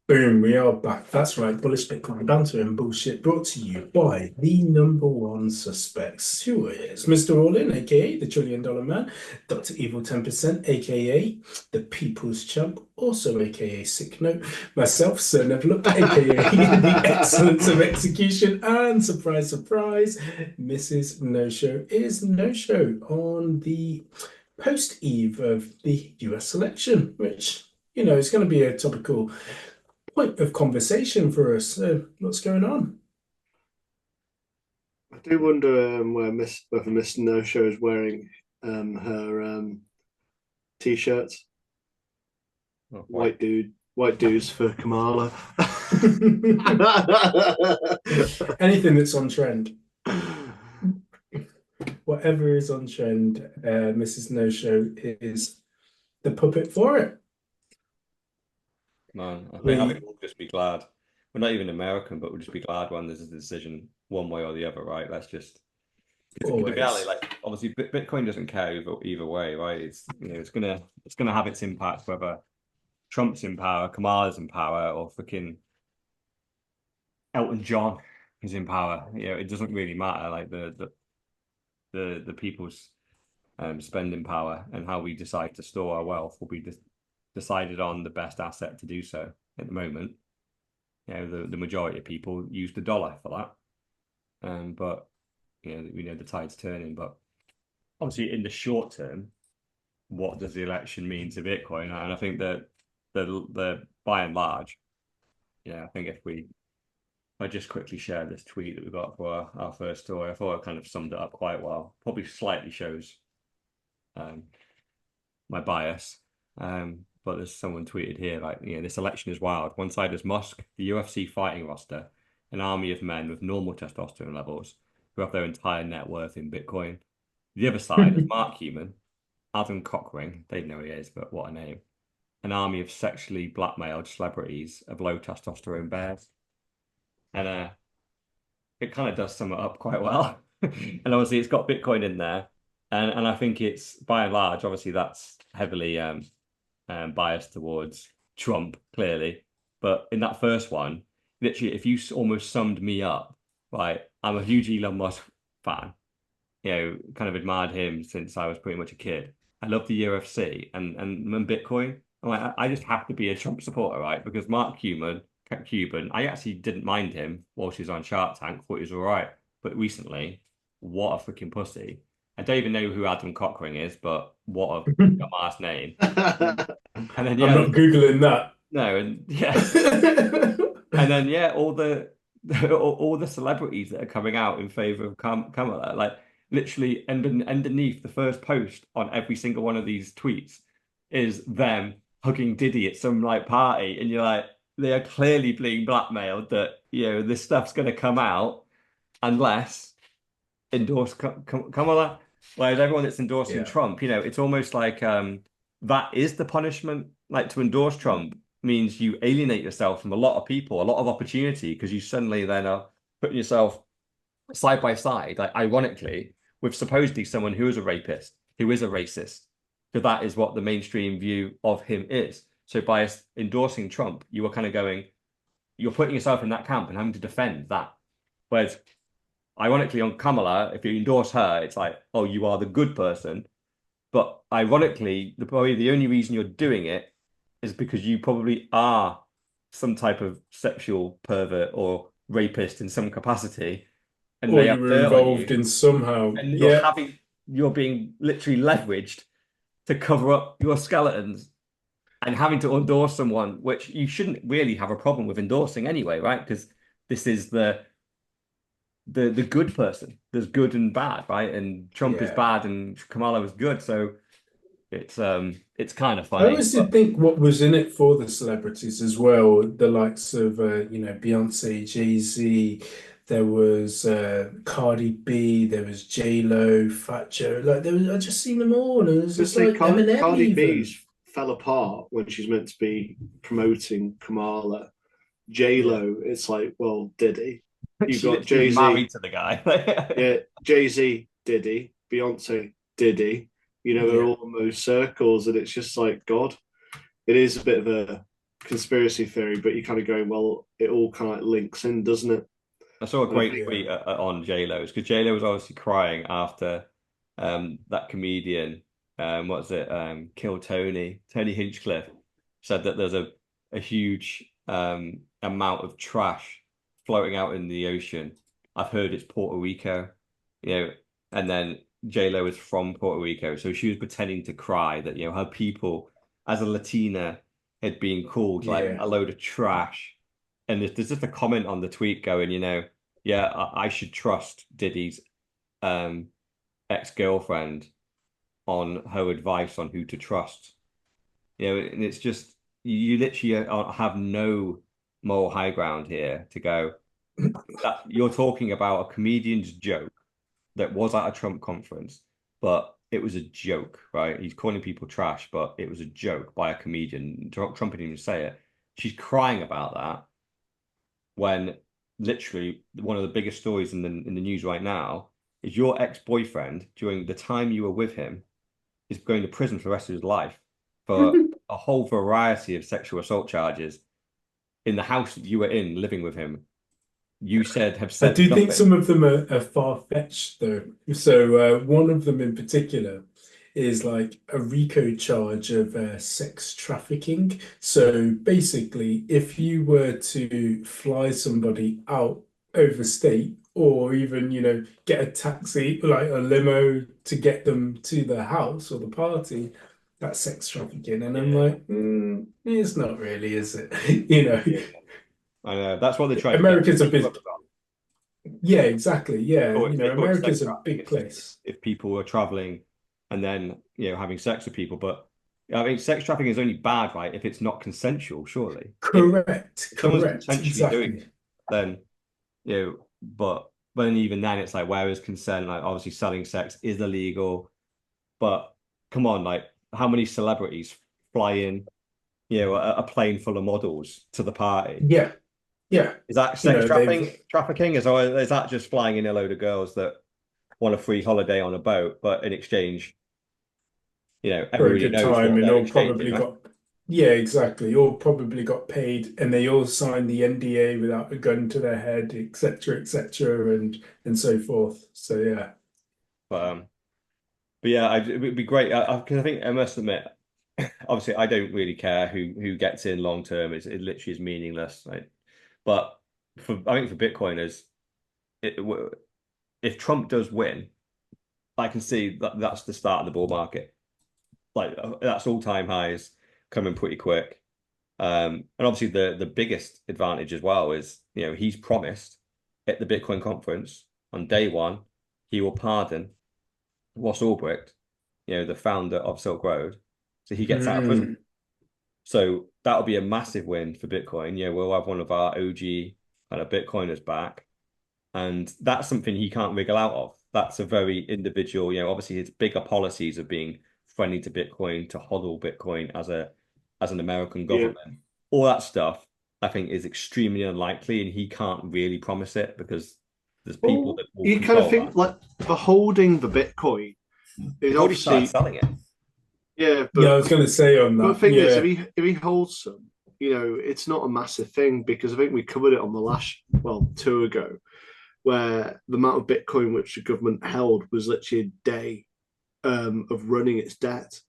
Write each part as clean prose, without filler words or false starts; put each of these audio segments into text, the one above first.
Boom, we are back. That's right. Bullish Bitcoin banter and bullshit brought to you by the number one suspects. Who is Mr. All-In, aka the Trillion Dollar Man, Dr. Evil 10%, aka the People's Chump, also aka Sick Note, myself, Sir Never Look, aka the Excellence of Execution, and surprise, surprise, Mrs. No Show is No Show on the post eve of the US election, which is going to be a topical point of conversation for us. So, what's going on? I do wonder whether Miss No Show is wearing her t-shirts. Not quite. White dudes for Kamala. Anything that's on trend, whatever is on trend, Mrs. No Show is the puppet for it. Man, I think We we'll just be glad. We're not even American, but we'll just be glad when there's a decision one way or the other, right? Let's just because the reality, always, like obviously Bitcoin doesn't care either way, right? It's gonna have its impact whether Trump's in power, Kamala's in power, or freaking Elton John is in power. It doesn't really matter. Like the people's spending power and how we decide to store our wealth will be decided on the best asset to do so at the moment. The majority of people use the dollar for that. But we know the tide's turning. But obviously, in the short term, what does the election mean to Bitcoin? And I think that the by and large, I think if I just quickly share this tweet that we got for our first story, I thought it kind of summed it up quite well. Probably slightly shows my bias. But there's someone tweeted here like, this election is wild. One side is Musk, the UFC fighting roster, an army of men with normal testosterone levels who have their entire net worth in Bitcoin. The other side is Mark Cuban, Adam Cockring, they know who he is, but what a name. An army of sexually blackmailed celebrities of low testosterone bears. And it kind of does sum it up quite well. And obviously it's got Bitcoin in there. And I think it's by and large, obviously that's heavily biased towards Trump, clearly. But in that first one, literally, if you almost summed me up, right, I'm a huge Elon Musk fan. Kind of admired him since I was pretty much a kid. I love the UFC and Bitcoin. I'm like, I just have to be a Trump supporter, right? Because Mark Cuban, I actually didn't mind him while she was on Shark Tank, thought he was all right. But recently, what a freaking pussy. I don't even know who Adam Cockring is, but what a dumbass name. And then I'm not Googling that. no, and yeah, and then all the all the celebrities that are coming out in favor of Kamala, like literally, underneath the first post on every single one of these tweets is them hugging Diddy at some like party, and you're like, they are clearly being blackmailed that this stuff's going to come out unless endorsed Kamala. Whereas everyone that's endorsing Yeah. Trump, it's almost like that is the punishment. Like to endorse Trump means you alienate yourself from a lot of people, a lot of opportunity, because you suddenly then are putting yourself side by side, like ironically, with supposedly someone who is a rapist, who is a racist. Because that is what the mainstream view of him is. So by endorsing Trump, you are kind of going, you're putting yourself in that camp and having to defend that. Whereas ironically on Kamala, if you endorse her, it's like, oh, you are the good person. But ironically, probably the only reason you're doing it is because you probably are some type of sexual pervert or rapist in some capacity and Or they you have were dirt on involved you in somehow. and Yeah. you're being literally leveraged to cover up your skeletons and having to endorse someone, which you shouldn't really have a problem with endorsing anyway, right? Because this is the good person. There's good and bad, right? And Trump is Yeah. bad and Kamala is good. So it's kind of I funny. always But did think what was in it for the celebrities as well, the likes of Beyonce, Jay-Z, there was Cardi B, there was J-Lo, Fat Joe, like there was I just seen them all, and it was Let's just say like Eminem Cardi even. B's fell apart when she's meant to be promoting Kamala. J Yeah. Lo, it's like, well, Diddy. You've she got literally was Jay married Z, to the guy. yeah, Jay Z, Diddy, Beyonce, Diddy. They're Yeah. all in those circles, and it's just like God. It is a bit of conspiracy theory, but you're kind of going, well, it all kind of like links in, doesn't it? I saw a great Yeah. tweet on J-Lo's because J-Lo was obviously crying after that comedian, what's it, Kill Tony Hinchcliffe said that there's a huge amount of trash floating out in the ocean. I've heard it's Puerto Rico, and then J-Lo is from Puerto Rico, so she was pretending to cry that her people as a Latina had been called like Yeah. a load of trash. And there's just a comment on the tweet going, yeah, I should trust Diddy's ex-girlfriend on her advice on who to trust. And it's just you literally have no moral high ground here to go. That you're talking about a comedian's joke that was at a Trump conference, but it was a joke, right? He's calling people trash, but it was a joke by a comedian. Trump didn't even say it. She's crying about that when literally one of the biggest stories in the news right now is your ex-boyfriend during the time you were with him is going to prison for the rest of his life for a whole variety of sexual assault charges in the house that you were in living with him. You have I said do think nothing. some of them are far-fetched though. So one of them in particular is like a RICO charge of sex trafficking. So basically, if you were to fly somebody out overstate or even, get a taxi, like a limo to get them to the house or the party, that's sex trafficking. And I'm Yeah. like, it's not really, is it? You know, Yeah. I know. That's what they're trying America's to a get. bit. Yeah, exactly. Yeah, They call it sex America's a trafficking big place. if people are traveling and then having sex with people. But I mean, sex trafficking is only bad, right? If it's not consensual, surely. Correct, If someone's correct, consensually doing exactly. it, then but then even then, it's like where is consent? Like obviously, selling sex is illegal. But come on, like how many celebrities fly in, a plane full of models to the party? Yeah, yeah. Is that You sex know, they've trafficking? Is that just flying in a load of girls that want a free holiday on a boat, but in exchange, for a everybody good knows time what and they're all exchanging, probably right? got, yeah, exactly. All probably got paid and they all signed the NDA without a gun to their head, etc., and so forth. So yeah. But but yeah, it would be great because I think I must admit, obviously, I don't really care who gets in long term. It literally is meaningless. Right? But I think for Bitcoiners, it, if Trump does win, I can see that that's the start of the bull market. Like that's all time highs coming pretty quick. And obviously the biggest advantage as well is, he's promised at the Bitcoin conference on day one, he will pardon Ross Ulbricht, the founder of Silk Road. So he gets out of prison. Mm. So that'll be a massive win for Bitcoin. We'll have one of our OG kind of Bitcoiners back. And that's something he can't wriggle out of. That's a very individual, obviously his bigger policies of being friendly to Bitcoin, to hodl Bitcoin as an American Yeah. government. All that stuff, I think, is extremely unlikely, and he can't really promise it because there's people Well, that will you kind of control think that. like the holding the Bitcoin is He's already started obviously, selling it. yeah, Yeah, I but was going to say on the that. thing is, Yeah, if he holds some, it's not a massive thing because I think we covered it on the last, well, two ago, where the amount of Bitcoin which the government held was literally a day of running its debt.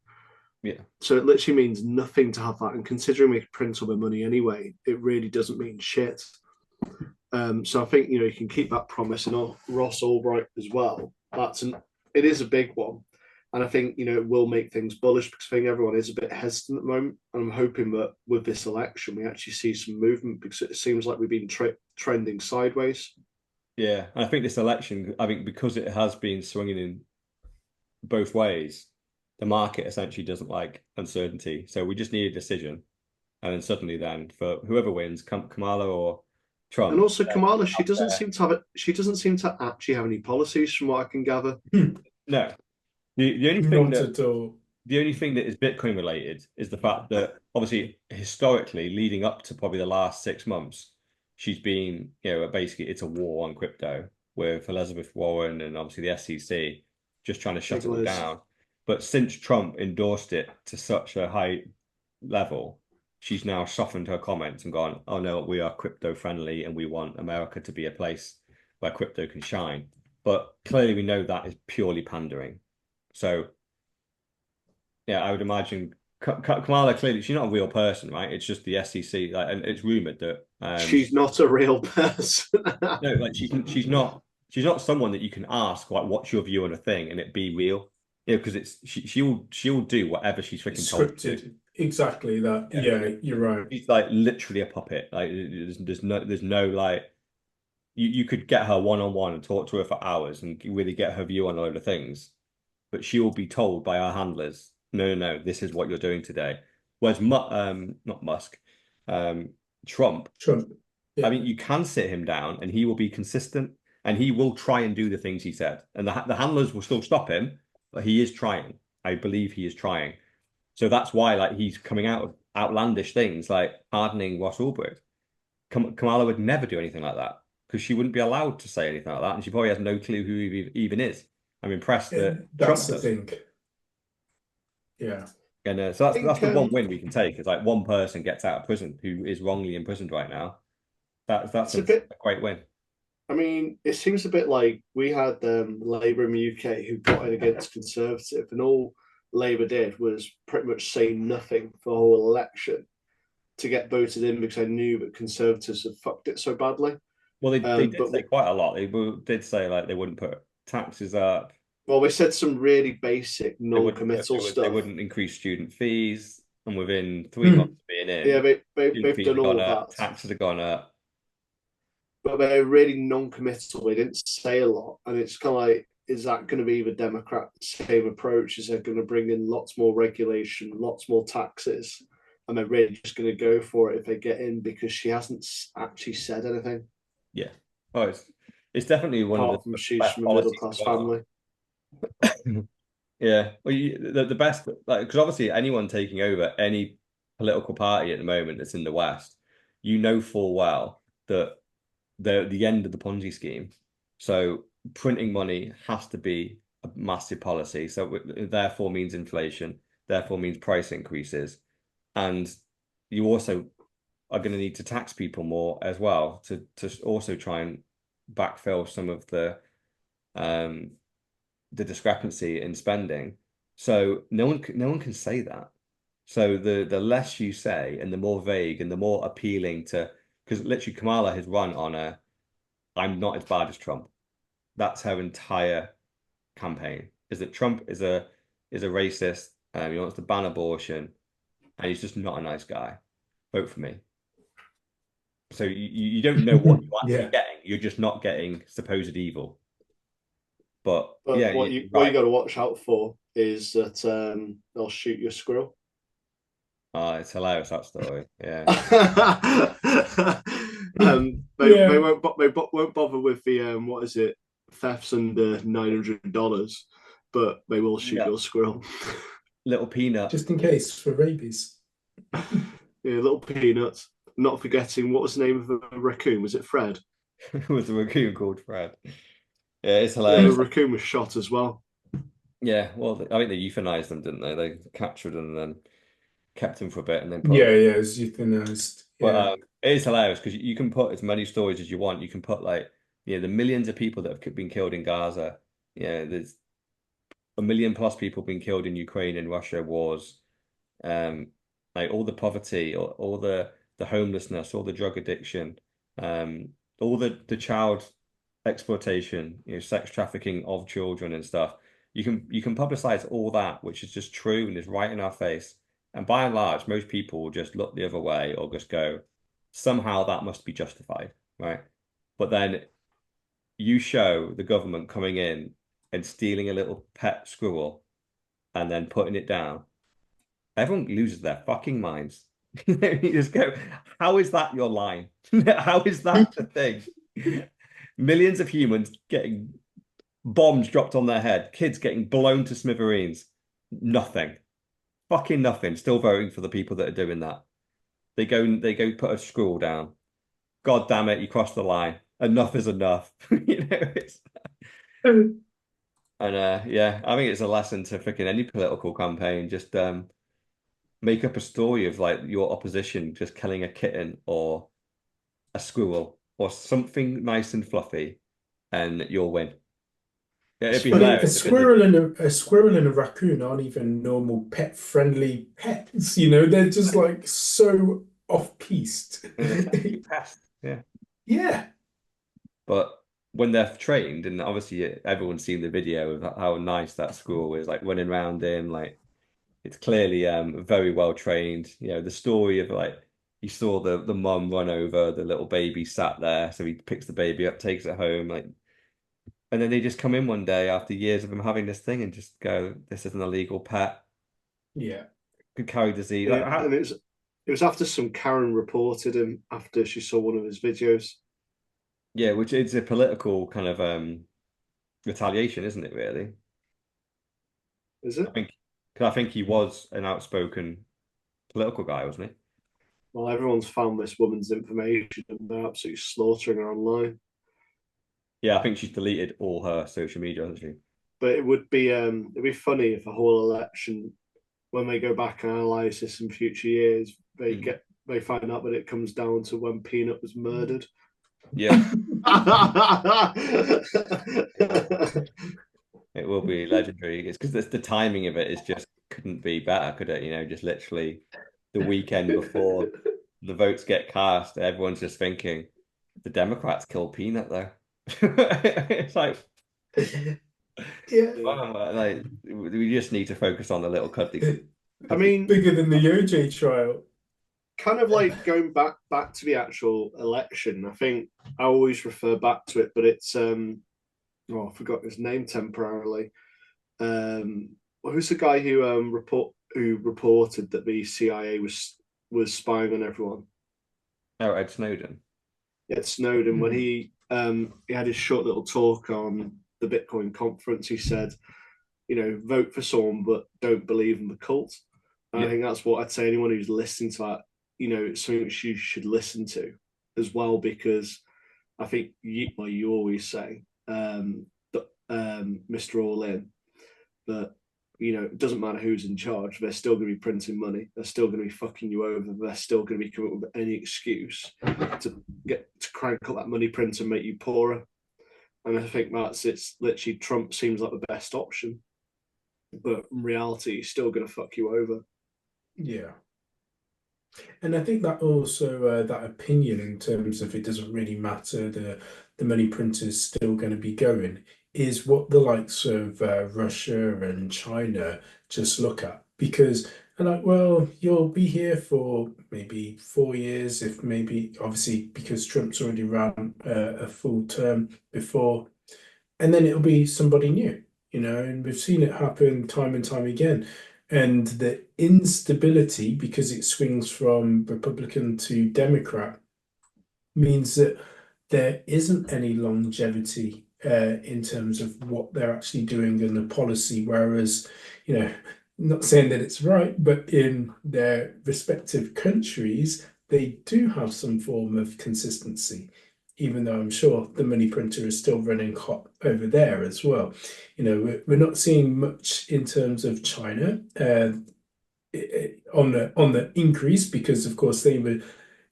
Yeah. So it literally means nothing to have that. And considering we print all the money anyway, it really doesn't mean shit. So I think you can keep that promise, and Ross Albright as well. It is a big one, and I think it will make things bullish because I think everyone is a bit hesitant at the moment, and I'm hoping that with this election we actually see some movement because it seems like we've been trending sideways. Yeah, and I think this election, I think because it has been swinging in both ways, the market essentially doesn't like uncertainty. So we just need a decision. And then suddenly then for whoever wins, Kamala or And Trump, also Kamala, she out doesn't there. seem to have she doesn't seem to actually have any policies from what I can gather. No. The only thing not that at all. the only thing that is Bitcoin related is the fact that obviously historically leading up to probably the last 6 months, she's been, basically it's a war on crypto with Elizabeth Warren and obviously the SEC just trying to shut it all down. But since Trump endorsed it to such a high level, she's now softened her comments and gone, oh no, we are crypto friendly and we want America to be a place where crypto can shine. But clearly we know that is purely pandering. So yeah, I would imagine Kamala clearly she's not a real person, right? It's just the SEC, like, and it's rumored that She's not a real person. no, like she's not someone that you can ask like what's your view on a thing and it be real. Because it's she'll do whatever she's freaking told to do. Scripted. Exactly that. Yeah. Yeah, you're right. She's like literally a puppet. Like there's no like you could get her one on one and talk to her for hours and really get her view on a load of things, but she will be told by our handlers, no, this is what you're doing today. Whereas not Musk, um, Trump. Trump. I mean, you can sit him down and he will be consistent and he will try and do the things he said, and the handlers will still stop him, but he is trying. I believe he is trying. So that's why, like, he's coming out of outlandish things like pardoning Ross Ulbricht. Kamala would never do anything like that because she wouldn't be allowed to say anything like that, and she probably has no clue who he even is. I'm impressed that That's Trump the does. thing. Yeah. And so that's the one win we can take is like one person gets out of prison who is wrongly imprisoned right now. That's a great win. I mean, it seems a bit like we had Labour in the UK who got in against Conservative, and all Labour did was pretty much say nothing for the whole election to get voted in because I knew that Conservatives had fucked it so badly. Well, they did say quite a lot. They did say like they wouldn't put taxes up. Well, we said some really basic non-committal stuff. They wouldn't increase student fees, and within 3 months of being in, yeah, they've done all that. Taxes have gone up. But they're really non-committal. They didn't say a lot, and it's kind of like, is that going to be the Democrat same approach? Is they're going to bring in lots more regulation, lots more taxes, and they're really just going to go for it if they get in because she hasn't actually said anything. Yeah, oh, it's definitely one Apart of the from she's from a middle class family. Yeah, well, the best, like, because obviously anyone taking over any political party at the moment that's in the West, you know full well that the end of the Ponzi scheme. So printing money has to be a massive policy. So therefore means inflation, therefore means price increases, and you also are going to need to tax people more as well to also try and backfill some of the discrepancy in spending. So no one can say that. So the less you say and the more vague and the more appealing to, because literally Kamala has run on a I'm not as bad as Trump. That's her entire campaign. Is that Trump is a racist, he wants to ban abortion, and he's just not a nice guy. Vote for me. So you don't know what you're actually getting. You're just not getting supposed evil. But yeah, what you got to watch out for is that they'll shoot your squirrel. Oh, it's hilarious, that story. Yeah. They won't bother with the what is it, thefts under $900, but they will shoot your squirrel. Little peanut, just in case for rabies. Yeah, little peanuts. Not forgetting, what was the name of the raccoon? Was it Fred? Was the raccoon called Fred? Yeah, it's hilarious. Yeah, the raccoon was shot as well. Yeah, well, I think they euthanized them, didn't they? They captured them and then kept him for a bit and then it was euthanized. But it is hilarious because you can put as many stories as you want. You can put like the millions of people that have been killed in Gaza. There's 1 million plus people being killed in Ukraine and Russia wars. Like all the poverty, all the homelessness, all the drug addiction, all the child exploitation, sex trafficking of children and stuff. You can publicize all that, which is just true and is right in our face. And by and large, most people will just look the other way or just go, somehow that must be justified, right? But then you show the government coming in and stealing a little pet squirrel and then putting it down. Everyone loses their fucking minds. You just go, how is that your line? How is that the thing? Millions of humans getting bombs dropped on their head, kids getting blown to smithereens. Nothing. Fucking nothing. Still voting for the people that are doing that. They go put a scroll down. God damn it, you crossed the line. Enough is enough. It's and yeah, I think it's a lesson to freaking any political campaign. Just make up a story of like your opposition just killing a kitten or a squirrel or something nice and fluffy, and you'll win. Yeah, it'd be I mean, hilarious if it's a a squirrel and a raccoon aren't even normal pet-friendly pets. They're just like so off-piste. and it's actually pest. Yeah. Yeah, But when they're trained, and obviously everyone's seen the video of how nice that squirrel is, like running around in, like it's clearly very well trained. The story of like you saw the mum run over, the little baby sat there, so he picks the baby up, takes it home, like, and then they just come in one day after years of him having this thing and just go, "This is an illegal pet, yeah, could carry disease." Like, Yeah, and it was after some Karen reported him after she saw one of his videos. yeah, which is a political kind of retaliation, isn't it? Really, Is I it? think, because I think he was an outspoken political guy, wasn't he? Well, everyone's found this woman's information and they're absolutely slaughtering her online. Yeah, I think she's deleted all her social media, hasn't she? But it'd be funny if a whole election, when they go back and analyze this in future years, Mhm. they find out that it comes down to when Peanut was murdered. Yeah, it will be legendary. It's because the timing of it is just couldn't be better, could it? Just literally the weekend before the votes get cast, everyone's just thinking the Democrats killed Peanut though. It's like, yeah. Yeah. wow, like we just need to focus on the little I cuddly. mean, Bigger than the OJ trial. kind of like going back to the actual election. I think I always refer back to it, but it's I forgot his name temporarily. Who's the guy who reported that the CIA was spying on everyone? Oh, Ed Snowden. Yeah, Snowden. When Hmm. he had his short little talk on the Bitcoin conference, he said, vote for someone but don't believe in the cult. And I Yeah, think that's what I'd say anyone who's listening to that, it's something that you should listen to as well, because I think you always say, Mr. All In, that it doesn't matter who's in charge, they're still going to be printing money, they're still going to be fucking you over, they're still going to be coming up with any excuse to crank up that money print and make you poorer. And I think it's literally Trump seems like the best option, but in reality, he's still going to fuck you over. Yeah. And I think that also that opinion in terms of it doesn't really matter, the money printer's still going to be going, is what the likes of Russia and China just look at, because they're like, well, you'll be here for maybe 4 years, if maybe obviously because Trump's already ran a full term before, and then it'll be somebody new, and we've seen it happen time and time again. And the instability, because it swings from Republican to Democrat, means that there isn't any longevity in terms of what they're actually doing in the policy. Whereas, not saying that it's right, but in their respective countries, they do have some form of consistency, even though I'm sure the money printer is still running hot over there as well. We're not seeing much in terms of China on the increase, because of course they were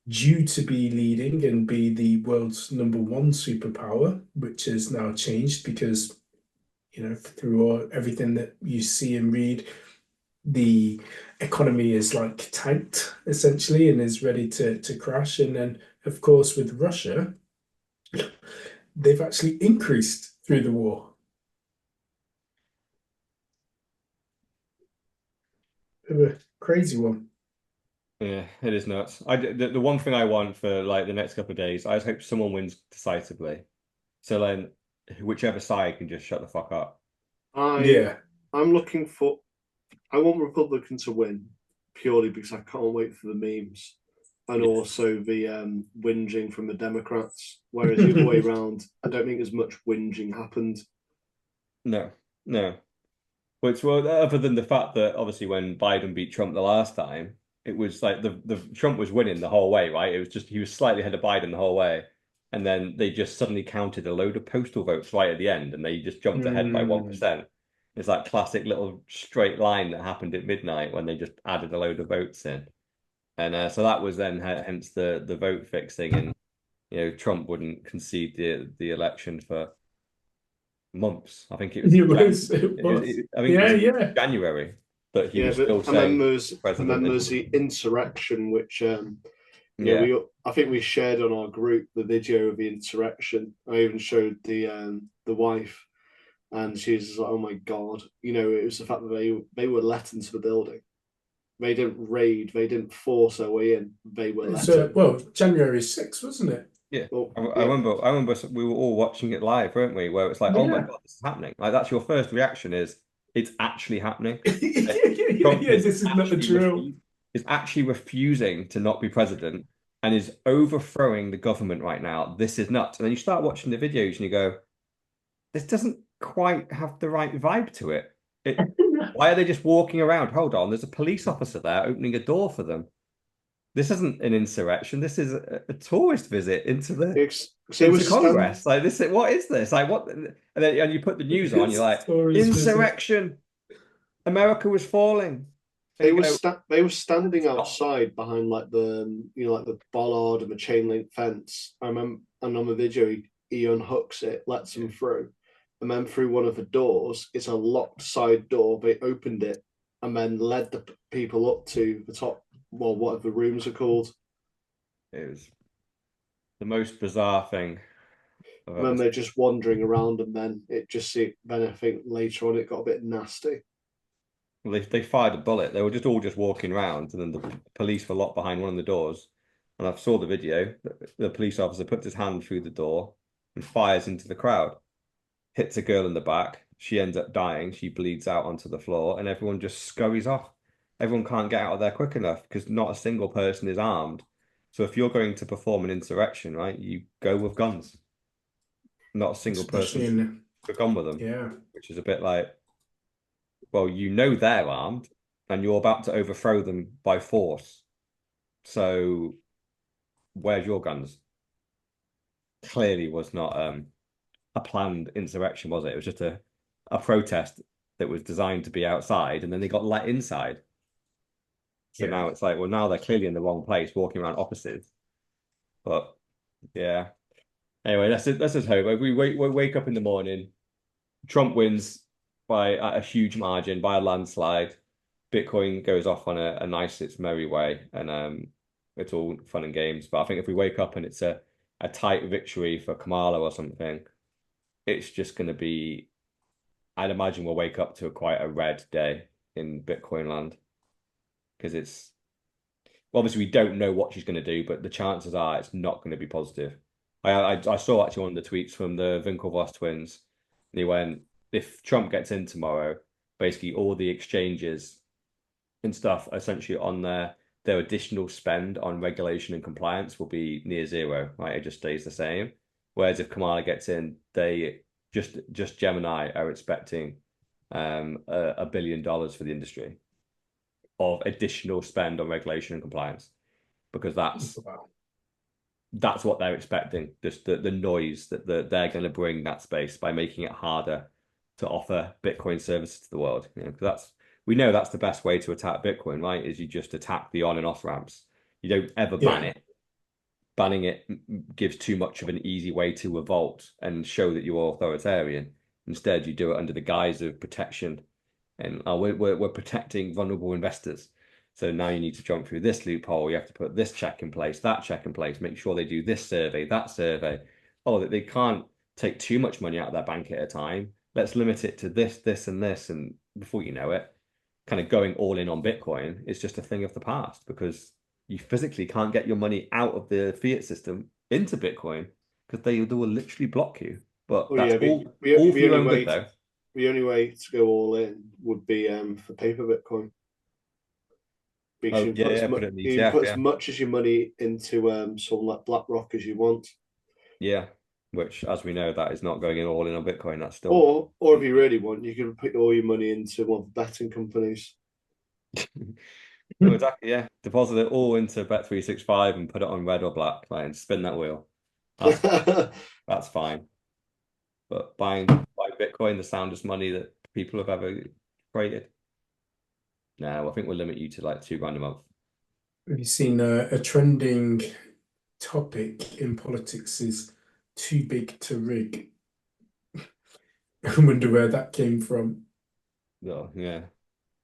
due to be leading and be the world's number one superpower, which has now changed because, through everything that you see and read, the economy is like tanked essentially and is ready to crash. And then, of course, with Russia, they've actually increased through the war. A crazy one. yeah, it is nuts. The one thing I want for like the next couple of days, I just hope someone wins decisively. So then whichever side can just shut the fuck up. I Yeah. I'm looking for. I want Republican to win purely because I can't wait for the memes and Yeah. also the whinging from the Democrats. Whereas the other way around, I don't think as much whinging happened. No, no. Which, well, other than the fact that obviously when Biden beat Trump the last time, it was like the Trump was winning the whole way, right? It was just he was slightly ahead of Biden the whole way, and then they just suddenly counted a load of postal votes right at the end, and they just jumped ahead by one Mm, percent. It's like classic little straight line that happened at midnight when they just added a load of votes in. And so that was then hence the vote fixing, and Trump wouldn't concede the election for months. I think it was It was, it was. I think it Yeah, was yeah. January that he Yeah, was but still saying and then president. there's the insurrection, which Yeah, I think we shared on our group the video of the insurrection. I even showed the wife, and she's just like, "Oh my god!" It was the fact that they were let into the building. They didn't raid. They didn't force their way in. They were It's let in. well, January 6th, wasn't it? yeah. Well, I yeah, remember we were all watching it live, weren't we? Where it's like, oh my Yeah. God, this is happening. Like that's your first reaction is it's actually happening. Trump Yeah, this is not a drill. is actually refusing to not be president and is overthrowing the government right now. This is nuts. And then you start watching the videos and you go, this doesn't quite have the right vibe to it. Why are they just walking around? Hold on, there's a police officer there opening a door for them. This isn't an insurrection. This is a tourist visit they were into Congress. Like this, what is this? Like what? And you put the news on. You're like Tourist visit. insurrection. America was falling. And they you were go, they were standing outside behind like like the bollard and the chain link fence. I remember, and on the video, he unhooks it, lets them through, and then through one of the doors, it's a locked side door. They opened it and then led the people up to the top. Well, whatever the rooms are called. It was the most bizarre thing I've And ever then seen. they're just wandering around, and then then I think later on it got a bit nasty. They fired a bullet. They were just all just walking around, and then the police were locked behind one of the doors. And I saw the video. The police officer puts his hand through the door and fires into the crowd, hits a girl in the back. She ends up dying. She bleeds out onto the floor, and everyone just scurries off. Everyone can't get out of there quick enough because not a single person is armed. So if you're going to perform an insurrection, right, you go with guns. Not a single Especially person's in, gone with them, yeah. which is a bit like, well, they're armed and you're about to overthrow them by force. So where's your guns? Clearly was not a planned insurrection, was it? It was just a protest that was designed to be outside, and then they got let inside. So Yeah. now it's like, well, now they're clearly in the wrong place, walking around opposites. But yeah. Anyway, let's just hope. If we wake up in the morning, Trump wins by a huge margin, by a landslide. Bitcoin goes off on a nice, its merry way, and it's all fun and games. But I think if we wake up and it's a tight victory for Kamala or something, it's just going to be. I'd imagine we'll wake up to quite a red day in Bitcoin land because it's obviously we don't know what she's going to do, but the chances are it's not going to be positive. I saw actually one of the tweets from the Winklevoss twins. And he went, if Trump gets in tomorrow, basically all the exchanges and stuff essentially on their additional spend on regulation and compliance will be near zero, right? It just stays the same. Whereas if Kamala gets in, they just Gemini are expecting $1 billion for the industry of additional spend on regulation and compliance because Wow. that's what they're expecting. Just the noise that they're going to bring that space by making it harder to offer Bitcoin services to the world. Because we know that's the best way to attack Bitcoin, right? Is you just attack the on and off ramps. You don't ever ban it. Banning it gives too much of an easy way to revolt and show that you're authoritarian. Instead, you do it under the guise of protection, and we're protecting vulnerable investors. So now you need to jump through this loophole. You have to put this check in place, that check in place, make sure they do this survey, that survey. Oh, that they can't take too much money out of their bank at a time. Let's limit it to this, this, and this. And before you know it, kind of going all in on Bitcoin is just a thing of the past because you physically can't get your money out of the fiat system into Bitcoin because they will literally block you. But that's all for your own good, though. The only way to go all in would be for paper Bitcoin. Because Oh, yeah, put it in the ETF, put as much as your money into something like BlackRock as you want. Yeah, which, as we know, that is not going in all in on Bitcoin. That's still, or if you really want, you can put all your money into one of the betting companies. oh, exactly. Yeah, deposit it all into Bet365 and put it on red or black, like, and spin that wheel. That's fine. But buying Bitcoin, the soundest money that people have ever created. No, I think we'll limit you to like $2 grand a month. Have you seen a trending topic in politics is too big to rig? I wonder where that came from. Oh, yeah.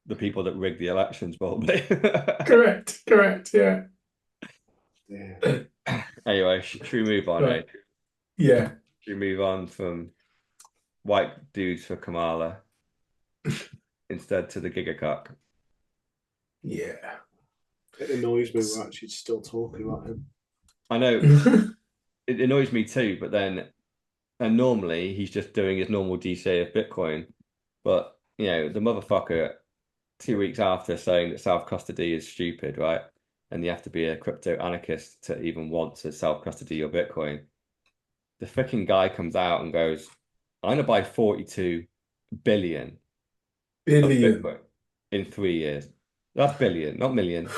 The people that rigged the elections, probably. Correct, yeah. Yeah. Anyway, should we move on, eh? Yeah. Should we move on from white dudes for Kamala instead to the gigacock? Yeah. It annoys me we're actually still talking about him. I know it annoys me too, but then, and normally he's just doing his normal DCA of Bitcoin, but the motherfucker 2 weeks after saying that self-custody is stupid, right? And you have to be a crypto anarchist to even want to self-custody your Bitcoin. The freaking guy comes out and goes, I'm gonna buy 42 billion of Billion. Bitcoin in 3 years. That's billion, not million,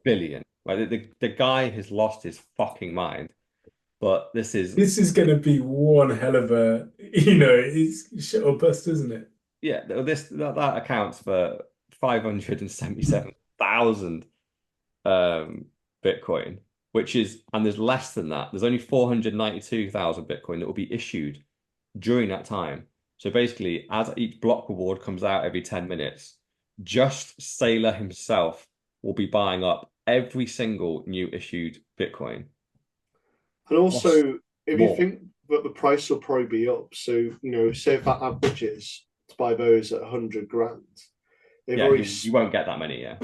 billion. Right? The guy has lost his fucking mind. But this is This is going to be one hell of a, it's shit or bust, isn't it? that accounts for 577,000 Bitcoin, and there's less than that. There's only 492,000 Bitcoin that will be issued during that time. So basically, as each block reward comes out every 10 minutes, just Saylor himself will be buying up every single new issued Bitcoin. And also, if you more. think that the price will probably be up, so say if that averages to buy those at 100 grand, they've Yeah, already you won't get that many, yeah.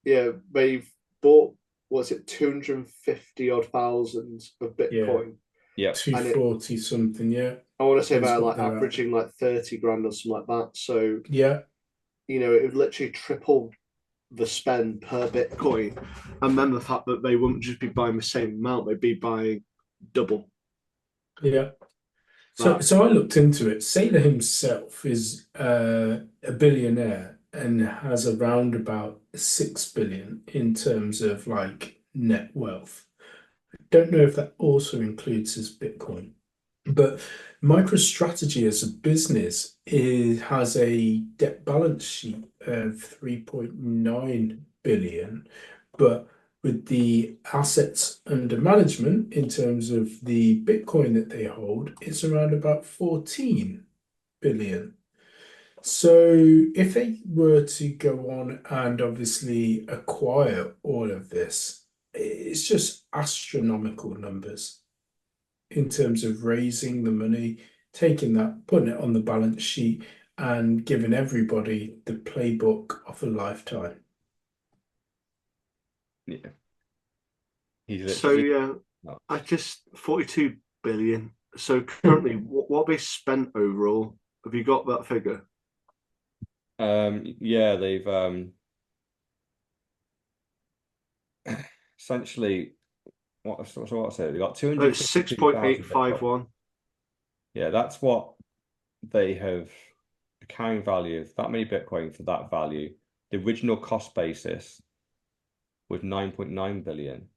Yeah, they've bought, what's it, 250 odd thousand of Bitcoin. Yeah. 240 something, yeah. I want to say That's they're what like they're at. averaging like 30 grand or something like that. So Yeah. it would literally triple the spend per Bitcoin. And then the fact that they wouldn't just be buying the same amount, they'd be buying double. Yeah. that. So I looked into it. Saylor himself is a billionaire and has around about 6 billion in terms of like net wealth. Don't know if that also includes his Bitcoin. But MicroStrategy as a business has a debt balance sheet of 3.9 billion, but with the assets under management in terms of the Bitcoin that they hold, it's around about 14 billion. So if they were to go on and obviously acquire all of this, it's just astronomical numbers in terms of raising the money, taking that, putting it on the balance sheet, and giving everybody the playbook of a lifetime. Yeah. So yeah, I just 42 billion. So currently, what they spent overall? Have you got that figure? Yeah, they've essentially what I said, they got Oh, it's 252,000 Bitcoin. 6.851. Yeah, that's what they have, the carrying value of that many Bitcoin for that value. The original cost basis was 9.9 billion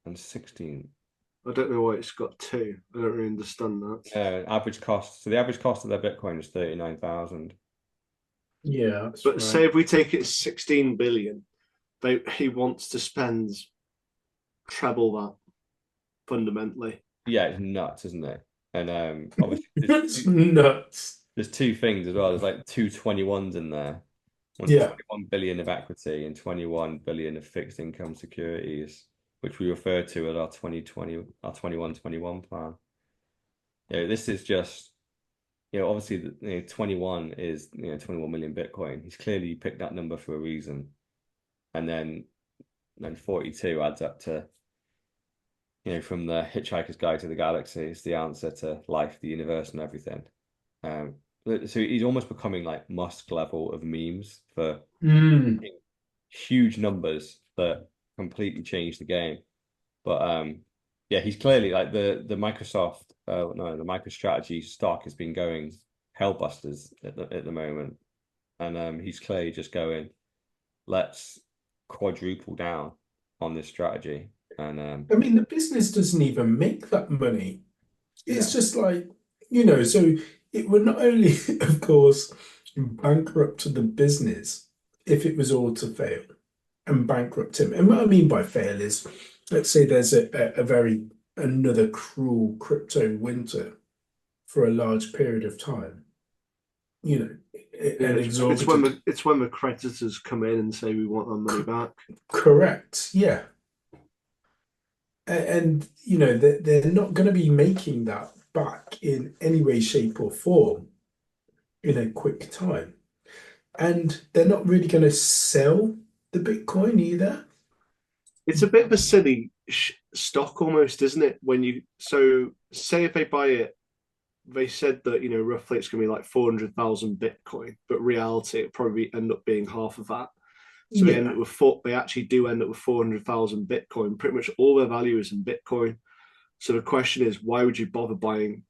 and 16. I don't know why it's got two. I don't really understand that. Average cost. So the average cost of their Bitcoin is 39,000. Yeah, that's But right. say if we take it 16 billion, he wants to spend treble that fundamentally. Yeah, it's nuts, isn't it? And obviously It's nuts. there's two things as well. There's like two 21s in there. Yeah. 21 billion of equity and 21 billion of fixed income securities, which we refer to as our 2020, our 21-21 plan. This is just, obviously, 21 is, 21 million Bitcoin. He's clearly picked that number for a reason. And then 42 adds up to, from the Hitchhiker's Guide to the Galaxy, it's the answer to life, the universe, and everything. So he's almost becoming like Musk level of memes for huge numbers that completely changed the game. But yeah, he's clearly like the Microsoft, no, the MicroStrategy stock has been going hellbusters at the moment, and he's clearly just going, let's quadruple down on this strategy. And I mean, the business doesn't even make that money. It's Yeah. just like, so it would not only, of course, bankrupt the business if it was all to fail and bankrupt him. And what I mean by fail is, let's say there's a very another cruel crypto winter for a large period of time, you know, Yeah, an exorbitant. it's when the creditors come in and say we want our money back. Correct, yeah. And you know, they're not going to be making that back in any way, shape, or form in a quick time. And they're not really going to sell the Bitcoin either. It's a bit of a silly stock almost, isn't it? When you so say if they buy it, they said that roughly it's going to be like 400,000 Bitcoin, but reality it probably end up being half of that. So they end Yeah. up with four. They actually do end up with 400,000 Bitcoin. Pretty much all their value is in Bitcoin. So the question is, why would you bother buying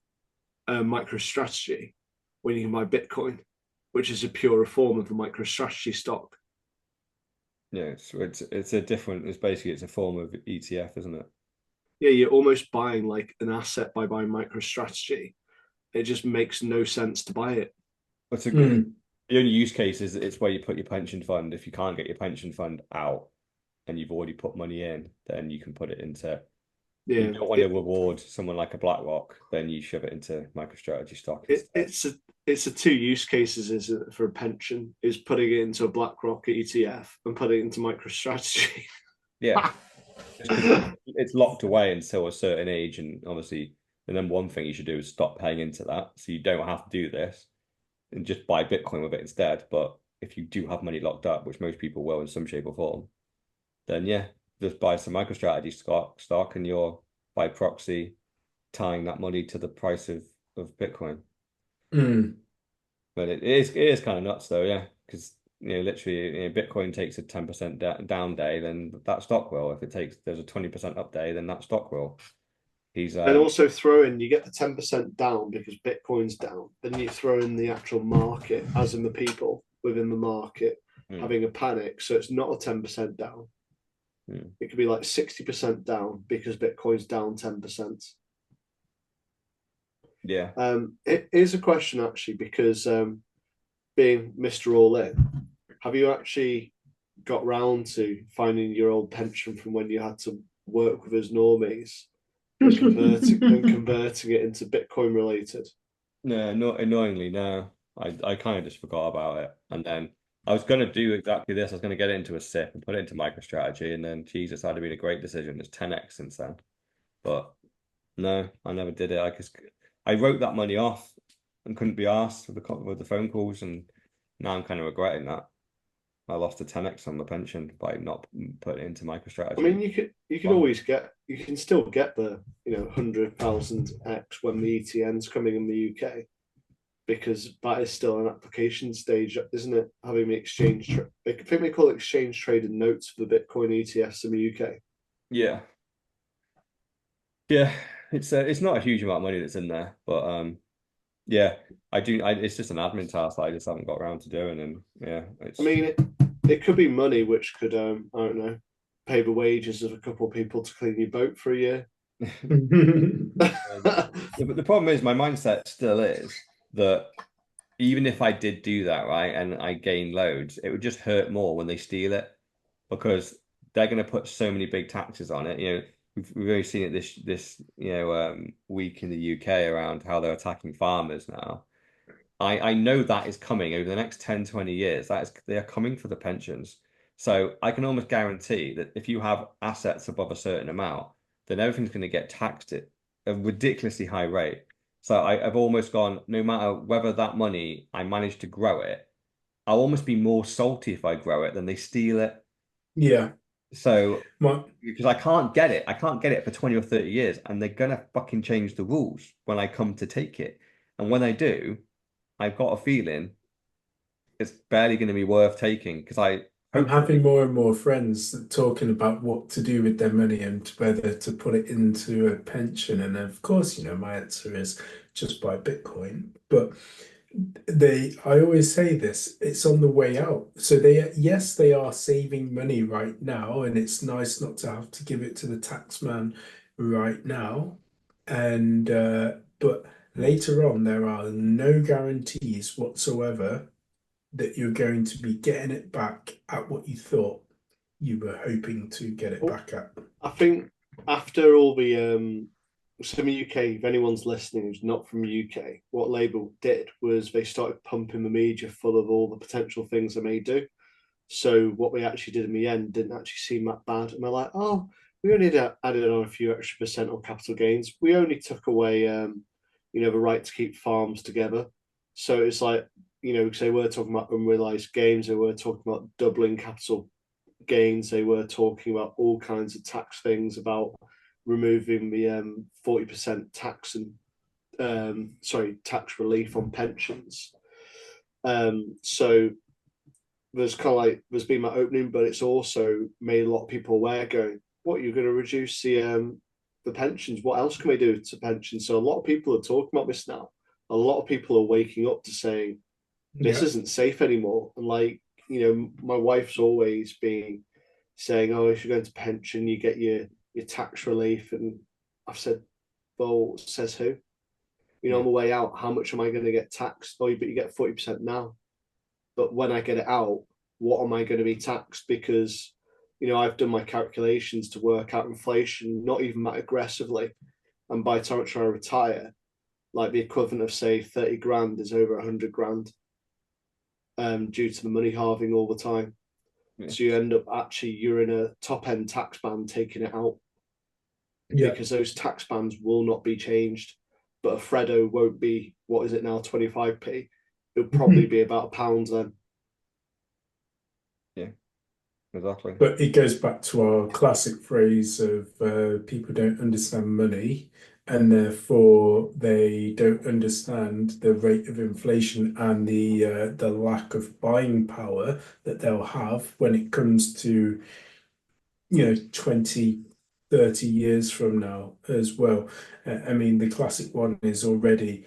a MicroStrategy when you can buy Bitcoin, which is a purer form of the MicroStrategy stock? Yeah, it's a different. It's basically it's a form of ETF, isn't it? Yeah, you're almost buying like an asset by buying MicroStrategy. It just makes no sense to buy it. But Mm. the only use case is it's where you put your pension fund. If you can't get your pension fund out and you've already put money in, then you can put it into. You Yeah, don't want to reward someone like a BlackRock, then you shove it into MicroStrategy stock instead. it's a two use cases is for a pension is putting it into a BlackRock ETF and putting it into MicroStrategy. Yeah, just because it's locked away until a certain age, and obviously the number one thing you should do is stop paying into that, so you don't have to do this and just buy Bitcoin with it instead. But if you do have money locked up, which most people will in some shape or form, then yeah, just buy some MicroStrategy stock, and you're by proxy tying that money to the price of Bitcoin. Mm. But it is kind of nuts though, yeah, because literally, Bitcoin takes a 10% down day, then that stock will. If it takes there's a 20% up day, then that stock will. He's And also throw in, you get the 10% down because Bitcoin's down. Then you throw in the actual market, as in the people within the market mm, having a panic. So it's not a 10% down. mm, It could be like 60% down because Bitcoin's down 10%. yeah. It is a question actually, because being Mr. All In, have you actually got round to finding your old pension from when you had to work with us normies and converting it into Bitcoin related? No, not annoyingly, no. I kind of just forgot about it. And then I was gonna do exactly this. I was gonna get it into a SIP and put it into MicroStrategy, and then Jesus, that'd have been a great decision. It's 10x since then. But no, I never did it. I wrote that money off and couldn't be asked with the phone calls, and now I'm kind of regretting that. I lost a 10x on the pension by not putting it into I mean, MicroStrategy. you can Fun. always get, you can still get the 100,000 X when the ETN's coming in the UK, because that is still an application stage, isn't it? Having the exchange, I think they call it exchange traded notes for the Bitcoin ETFs in the UK. Yeah, yeah. It's not a huge amount of money that's in there, but yeah, I do. It's just an admin task that I just haven't got around to doing, and yeah, I it's mean, it could be money which could, I don't know, pay the wages of a couple of people to clean your boat for a year. But the problem is my mindset still is that even if I did do that, right, and I gain loads, it would just hurt more when they steal it because they're going to put so many big taxes on it. We've already seen it this week in the UK around how they're attacking farmers now. I know that is coming over the next 10, 20 years. They are coming for the pensions. So I can almost guarantee that if you have assets above a certain amount, then everything's going to get taxed at a ridiculously high rate. So I've almost gone, no matter whether that money I manage to grow it, I'll almost be more salty if I grow it than they steal it. Yeah. So My, because I can't get it for 20 or 30 years, and they're gonna fucking change the rules when I come to take it. And when I do, I've got a feeling it's barely going to be worth taking because I I'm having hopefully, more and more friends talking about what to do with their money and whether to put it into a pension. And of course, my answer is just buy Bitcoin. But I always say this, it's on the way out. So yes, they are saving money right now, and it's nice not to have to give it to the tax man right now. And but Later on, there are no guarantees whatsoever that you're going to be getting it back at what you thought you were hoping to get it Well, back at. I think after all the some UK, if anyone's listening who's not from UK, what Labour did was they started pumping the media full of all the potential things they may do. So what we actually did in the end didn't actually seem that bad. And they're like, oh, we only added on a few extra percent on capital gains. We only took away, the right to keep farms together. So it's like, because they were talking about unrealized gains, they were talking about doubling capital gains, they were talking about all kinds of tax things, about removing the 40% tax and tax relief on pensions. So there's kind of like there's been my opening, but it's also made a lot of people aware. Going, what, you're going to reduce the pensions? What else can we do to pensions? So a lot of people are talking about this now. A lot of people are waking up to saying this Yeah. isn't safe anymore. And like my wife's always been saying, oh, if you're going to pension, you get your tax relief, and I've said, well, says who? On the way out, how much am I going to get taxed? Oh, but you get 40% now. But when I get it out, what am I going to be taxed? Because, I've done my calculations to work out inflation, not even that aggressively. And by the time I retire, like the equivalent of, say, 30 grand is over 100 grand due to the money halving all the time. Yeah. So you end up you're in a top end tax band taking it out. Yeah. Because those tax bands will not be changed. But a Freddo won't be, what is it now, 25p? It'll probably be about £1 then. Yeah, exactly. But it goes back to our classic phrase of people don't understand money, and therefore they don't understand the rate of inflation and the lack of buying power that they'll have when it comes to 20, 30 years from now as well. I mean, the classic one is already,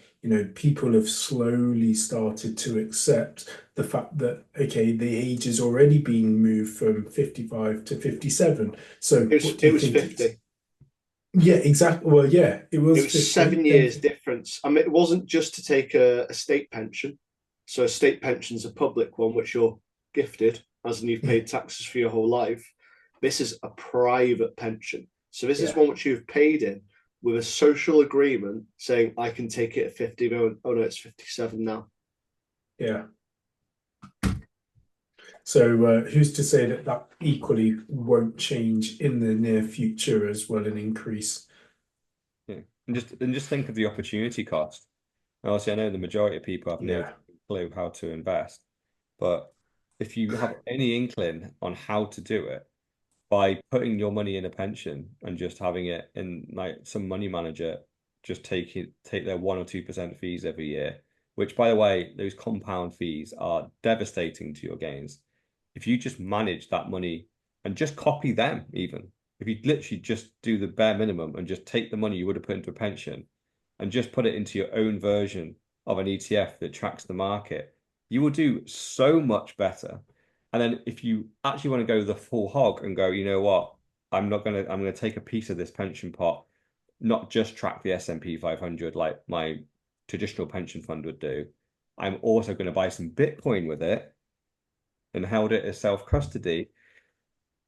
people have slowly started to accept the fact that, okay, the age is already being moved from 55 to 57. So what do it you was think 50. Yeah, exactly. Well, yeah, it was 50. 7 years difference. I mean, it wasn't just to take a state pension. So a state pension's a public one, which you're gifted, as in you've paid taxes for your whole life. This is a private pension. So this is one which you've paid in with a social agreement saying, I can take it at 50. Oh, no, it's 57 now. Yeah. So who's to say that that equally won't change in the near future as well, an increase? Yeah. And just think of the opportunity cost. Obviously, I know the majority of people have no clue how to invest, but if you have any inkling on how to do it, by putting your money in a pension and just having it in like some money manager, just take their 1 or 2% fees every year, which by the way, those compound fees are devastating to your gains. If you just manage that money and just copy them, even if you literally just do the bare minimum and just take the money you would have put into a pension and just put it into your own version of an ETF that tracks the market, you will do so much better. And then if you actually want to go the full hog and go, you know what, I'm gonna take a piece of this pension pot, not just track the S&P 500 like my traditional pension fund would do. I'm also going to buy some Bitcoin with it and held it as self-custody.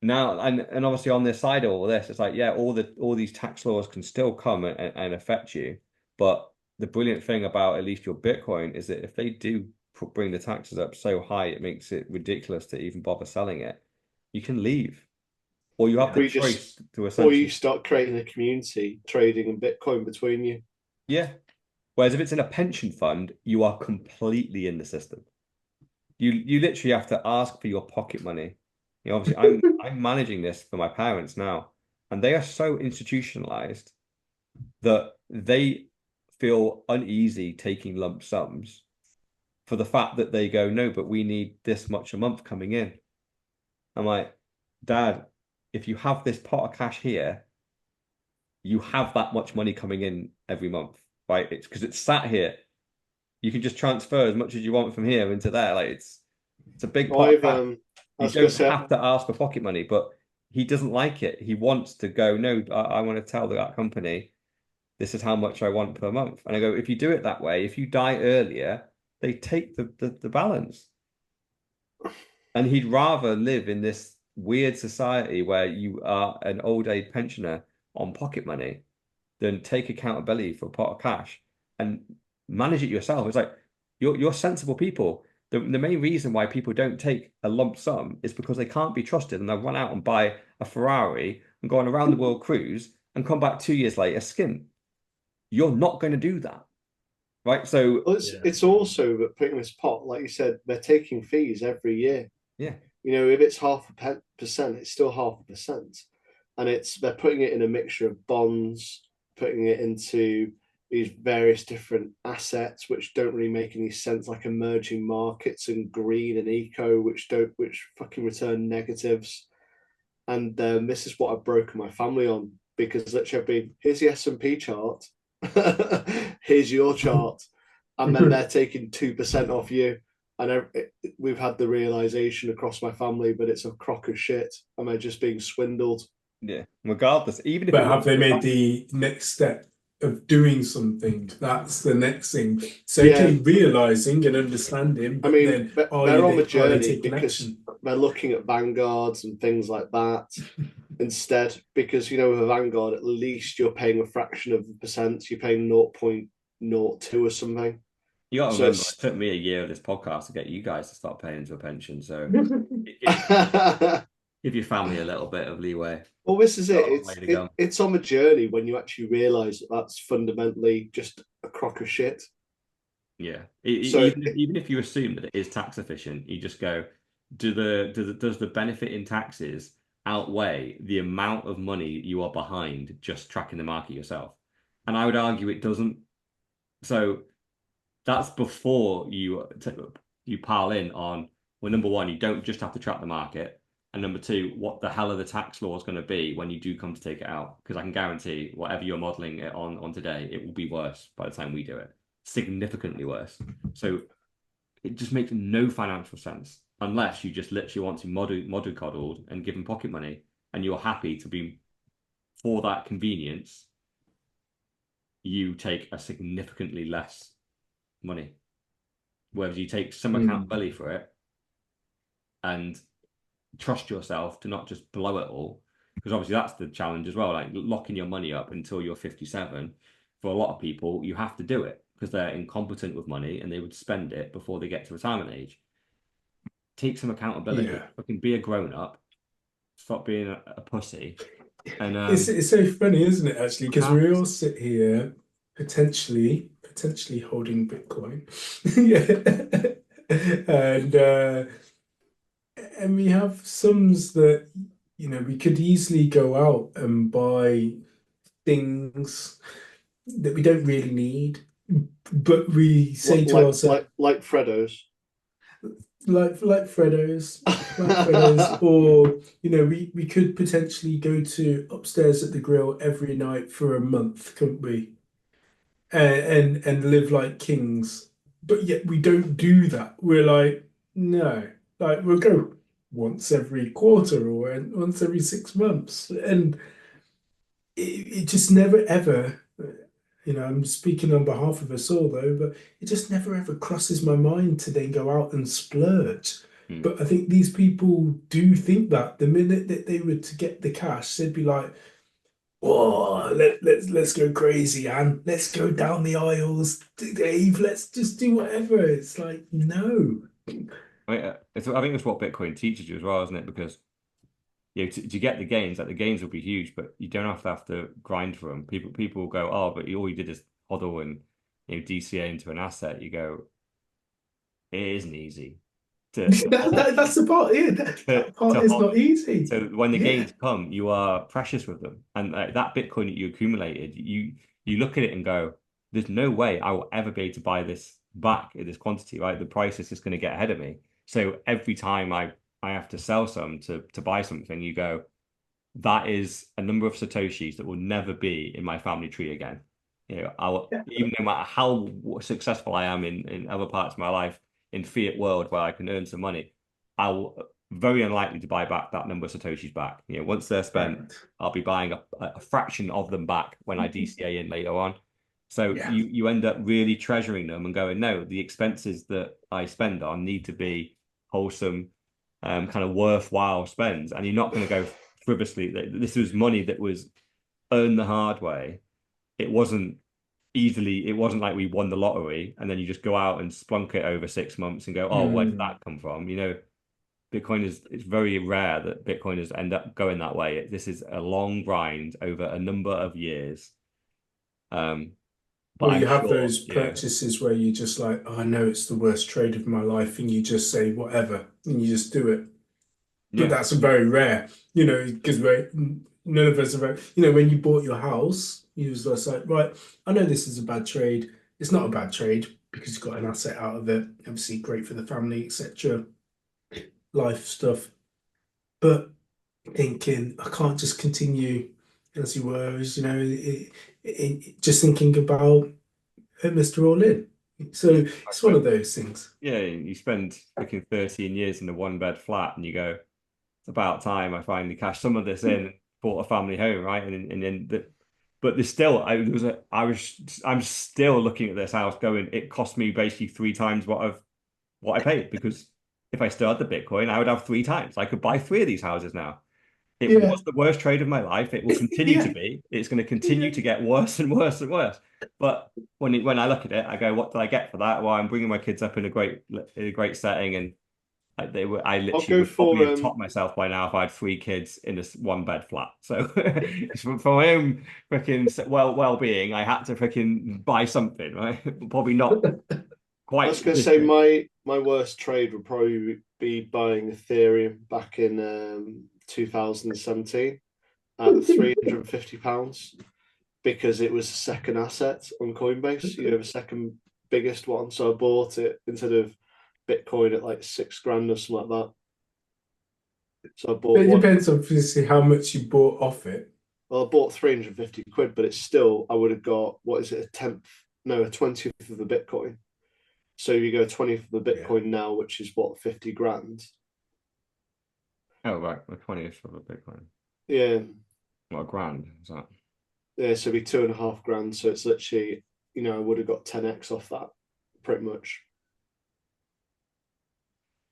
Now, and obviously on this side of all this, it's like, yeah, all these tax laws can still come and affect you. But the brilliant thing about at least your Bitcoin is that if they do bring the taxes up so high, it makes it ridiculous to even bother selling it. You can leave, or you have the choice to essentially. Or you start creating a community trading in Bitcoin between you. Yeah. Whereas if it's in a pension fund, you are completely in the system. You literally have to ask for your pocket money. Obviously, I'm managing this for my parents now, and they are so institutionalized that they feel uneasy taking lump sums for the fact that they go, no, but we need this much a month coming in. I'm like, Dad, if you have this pot of cash here, you have that much money coming in every month, right? It's because it's sat here. You can just transfer as much as you want from here into there. Like it's a big pot of cash. You don't have to ask for pocket money, but he doesn't like it. He wants to go, no, I want to tell that company this is how much I want per month. And I go, if you do it that way, if you die earlier, they take the balance. And he'd rather live in this weird society where you are an old age pensioner on pocket money than take accountability for a pot of cash and manage it yourself. It's like you're sensible people. The main reason why people don't take a lump sum is because they can't be trusted and they'll run out and buy a Ferrari and go on a round the world cruise and come back 2 years later skint. You're not going to do that. Right. So Well, it's also that putting this pot, like you said, they're taking fees every year. yeah. You know, if it's 0.5%, it's still 0.5%. And they're putting it in a mixture of bonds, putting it into these various different assets which don't really make any sense, like emerging markets and green and eco, which fucking return negatives. And this is what I've broken my family on, because literally I've been, here's the S&P chart, here's your chart, and then they're taking 2% off you. And we've had the realization across my family, but it's a crock of shit. Am I just being swindled? Yeah. Regardless, even if But have they made the next step of doing something? That's the next thing. So okay, realizing and understanding, but then they're on the journey because action? they're looking at Vanguards and things like that instead. Because with a Vanguard, at least you're paying a fraction of a percent. You're paying 0.02 or something. You got to remember, it took me a year of this podcast to get you guys to start paying into a pension. So give your family a little bit of leeway. Well, this is it. It's on the journey when you actually realise that's fundamentally just a crock of shit. Yeah. Even if you assume that it is tax efficient, you just go, does the benefit in taxes outweigh the amount of money you are behind just tracking the market yourself? And I would argue it doesn't. So that's before you pile in on, well, number one, you don't just have to track the market. And number two, what the hell are the tax laws going to be when you do come to take it out? Because I can guarantee whatever you're modeling it on today, it will be worse by the time we do it. Significantly worse. So it just makes no financial sense unless you just literally want to mollycoddled and give them pocket money and you're happy to be, for that convenience, you take a significantly less money. Whereas you take some accountability for it and trust yourself to not just blow it all, because obviously that's the challenge as well, like locking your money up until you're 57. For a lot of people, you have to do it because they're incompetent with money and they would spend it before they get to retirement age. Take some accountability. Fucking be a grown-up. Stop being a pussy. And it's so funny, isn't it, actually? Because we all sit here potentially holding Bitcoin. And we have sums that we could easily go out and buy things that we don't really need, but we say to ourselves, like Freddos, like Freddos, or we could potentially go to upstairs at the grill every night for a month, couldn't we? And live like kings, but yet we don't do that. We're like, no, like we'll go once every quarter or once every 6 months, and it just never ever. I'm speaking on behalf of us all though, but it just never ever crosses my mind to then go out and splurge. But I think these people do think that the minute that they were to get the cash, they'd be like, "Oh, let's go crazy, Anne. Let's go down the aisles, Dave. Let's just do whatever." It's like, no. I think it's what Bitcoin teaches you as well, isn't it? Because to get the gains, like the gains will be huge, but you don't have to grind for them. People will go, oh, but all you did is hodl and DCA into an asset. You go, it isn't easy. That's the part. Yeah, that part is not easy. So when the gains come, you are precious with them, and that Bitcoin that you accumulated, you look at it and go, there's no way I will ever be able to buy this back in this quantity. Right, the price is just going to get ahead of me. So every time I have to sell some to buy something, you go, that is a number of Satoshis that will never be in my family tree again. Even no matter how successful I am in other parts of my life in fiat world where I can earn some money, I will very unlikely to buy back that number of Satoshis back. You know, once they're spent, Right. I'll be buying a fraction of them back when I DCA in later on. So Yeah. you end up really treasuring them and going, no, the expenses that I spend on need to be wholesome, kind of worthwhile spends. And you're not going to go frivolously. This was money that was earned the hard way. It wasn't like we won the lottery and then you just go out and splunk it over 6 months and go, oh, where did that come from? You know, it's very rare that Bitcoiners end up going that way. This is a long grind over a number of years. But Well, I'm you have sure, those purchases where you just like, oh, I know it's the worst trade of my life, and you just say whatever, and you just do it. But that's very rare, you know, because none of us are, you know, when you bought your house, you was just like, right, I know this is a bad trade. It's not a bad trade because you got an asset out of it. Obviously, great for the family, etc. Life stuff. But thinking, I can't just continue as you were, as you know, just thinking about Mr. All In. So it's one of those things. yeah, you spend freaking 13 years in a one bed flat and you go, it's about time I finally cashed some of this in, bought a family home, right? And then but there's still I'm still looking at this house going, it cost me basically 3 times what I paid, because if I still had the Bitcoin, I would have 3 times. I could buy 3 of these houses now. It Yeah. was the worst trade of my life. It will continue to Yeah. be. It's going to continue to get worse and worse and worse. But when I look at it, I go, what did I get for that? Well, I'm bringing my kids up in a great setting, and I I'll literally go would probably for have topped myself by now if I had 3 kids in this one bed flat. So for my own freaking well-being, I had to freaking buy something, right? Probably not I was quite going to this say big. my worst trade would probably be buying Ethereum back in 2017 at £350 because it was the second asset on Coinbase, you know, the second biggest one. So I bought it instead of Bitcoin at like 6 grand or something like that. So I bought It one. depends obviously how much you bought off it. Well, I bought 350 quid, but it's still, I would have got, what is it, a tenth, no, a 20th of the Bitcoin. So you go 20th of the Yeah. Bitcoin now, which is what, 50 grand. Oh, right, the 20th of a Bitcoin. Yeah. What a grand is that? Yeah, so it'd be 2.5 grand. So it's literally, you know, I would have got 10x off that pretty much.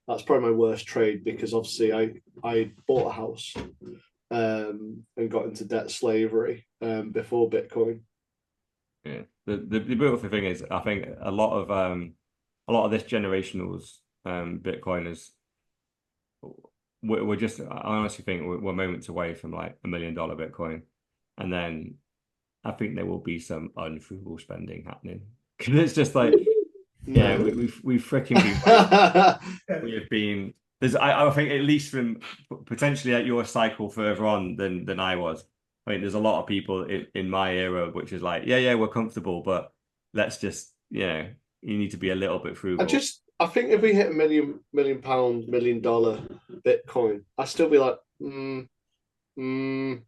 That's probably my worst trade because obviously I bought a house and got into debt slavery before Bitcoin. Yeah. The beautiful thing is, I think a lot of this generational's Bitcoiners, we're just, I honestly think we're moments away from like $1 million Bitcoin, and then I think there will be some unfrugal spending happening because it's just like, yeah, No. we've freaking been we have been. I think at least from potentially at your cycle further on than I was. I mean, there's a lot of people in my era which is like, yeah, we're comfortable, but let's just, you need to be a little bit frugal. I think if we hit a £1 million, $1 million Bitcoin, I'd still be like, Yeah. I mean,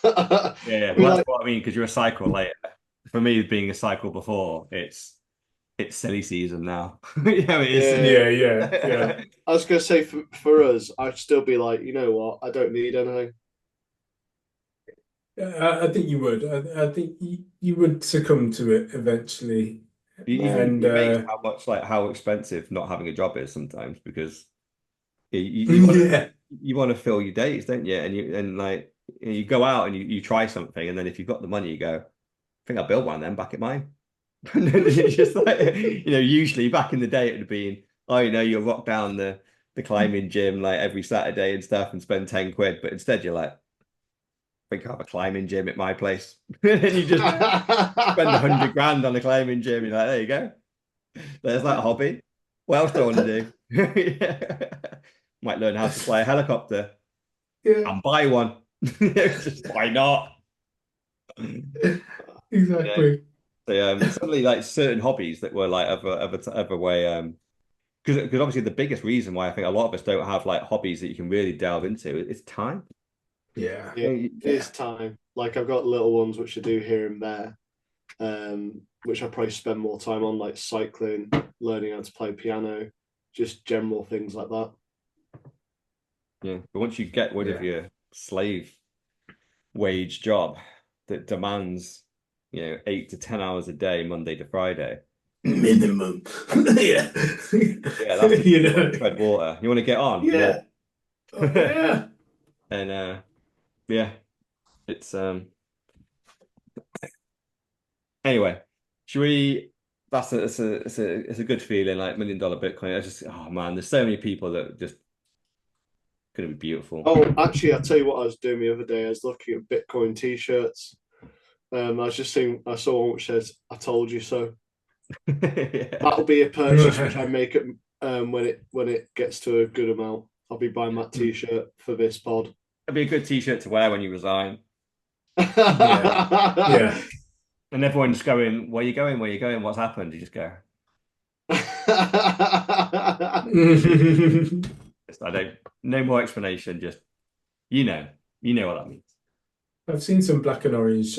Well, that's like, what I mean, because you're a cycle later. For me, being a cycle before, it's silly season now. Yeah, it is. yeah. Yeah. I was gonna say for us, I'd still be like, you know what, I don't need anything. I think you would. I think you would succumb to it eventually. You'd And be amazed how expensive not having a job is sometimes, because yeah, you want to fill your days, don't you? And like you go out and you try something, and then if you've got the money, you go, I think I'll build one of them back at mine. And then it's just like, usually back in the day it would have been, oh, you'll rock down the climbing gym like every Saturday and stuff and spend 10 quid, but instead you're like, I think I have a climbing gym at my place. And you just spend 100 grand on a climbing gym. You're like, there you go. There's that hobby. What else do I want to do? Yeah. Might learn how to fly a helicopter yeah, and buy one. Just why not? Yeah. exactly. So suddenly like certain hobbies that were like other way because obviously the biggest reason why I think a lot of us don't have like hobbies that you can really delve into is time. Yeah, Yeah, it is time. Like I've got little ones which I do here and there, which I probably spend more time on, like cycling, learning how to play piano, just general things like that. Yeah, but once you get rid of your slave wage job that demands, 8 to 10 hours a day, Monday to Friday. Minimum. Yeah. Yeah, that's You know. tread water. You want to get on? Yeah. More. Yeah. And yeah, it's anyway, should we it's a good feeling, like $1 million Bitcoin. I just, oh man, there's so many people that just gonna be beautiful. Oh, actually, I'll tell you what I was doing the other day. I was looking at Bitcoin t-shirts. I was just seeing, I saw one which says, "I told you so." Yeah. That'll be a purchase which I make it when it gets to a good amount. I'll be buying that t-shirt for this pod. It'd be a good t-shirt to wear when you resign. Yeah. And everyone's going, "Where you going? Where you going? What's happened?" You just go, I don't, no more explanation, just you know what that means. I've seen some black and orange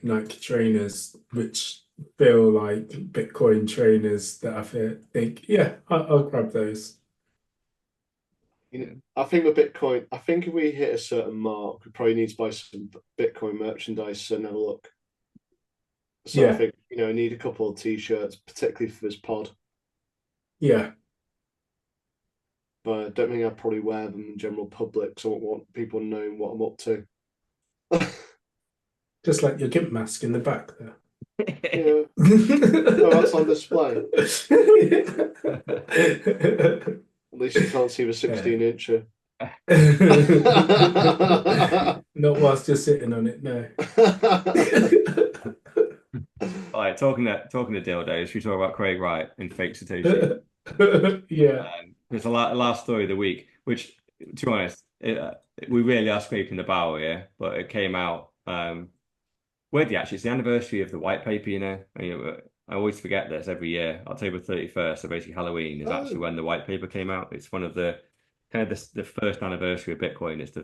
Nike trainers which feel like Bitcoin trainers that I think, yeah, I'll grab those. I think the Bitcoin. I think if we hit a certain mark, we probably need to buy some Bitcoin merchandise and have a look. So I Yeah. think I need a couple of t-shirts, particularly for this pod. Yeah. But I don't think I'd probably wear them in general public, so I want people knowing what I'm up to. Just like your gimp mask in the back there. Yeah. Oh, that's on display. At least you can't see the 16-incher. Not whilst you're sitting on it, no. All right, talking to dildos, we talk about Craig Wright and fake Satoshi. Yeah. There's a last story of the week, which, to be honest, we really are scraping the barrel here, but it came out weirdly, actually. It's the anniversary of the white paper, I always forget this every year. October 31st, so basically Halloween, is actually when the white paper came out. It's one of the kind of the first anniversary of Bitcoin. It's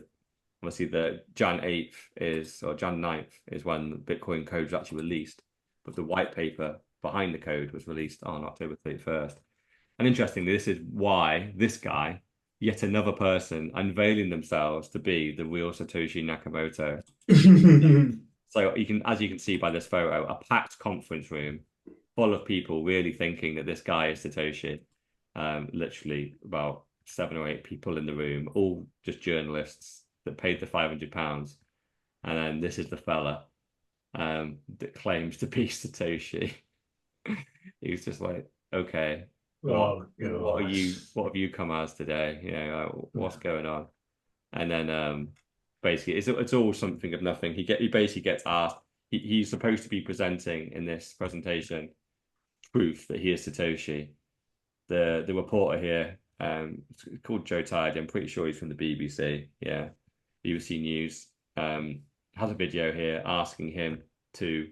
obviously the Jan 8th or Jan 9th is when Bitcoin code was actually released. But the white paper behind the code was released on October 31st. And interestingly, this is why this guy, yet another person, unveiling themselves to be the real Satoshi Nakamoto. So as you can see by this photo, a packed conference room full of people really thinking that this guy is Satoshi. Literally about 7 or 8 people in the room, all just journalists that paid the £500. And then this is the fella that claims to be Satoshi. He's just like, okay, what have you come as today? What's going on? And then basically it's all something of nothing. He basically gets asked. He's supposed to be presenting in this presentation proof that he is Satoshi. The reporter here, it's called Joe Tidy. I'm pretty sure he's from the BBC. Yeah, BBC News. Has a video here asking him to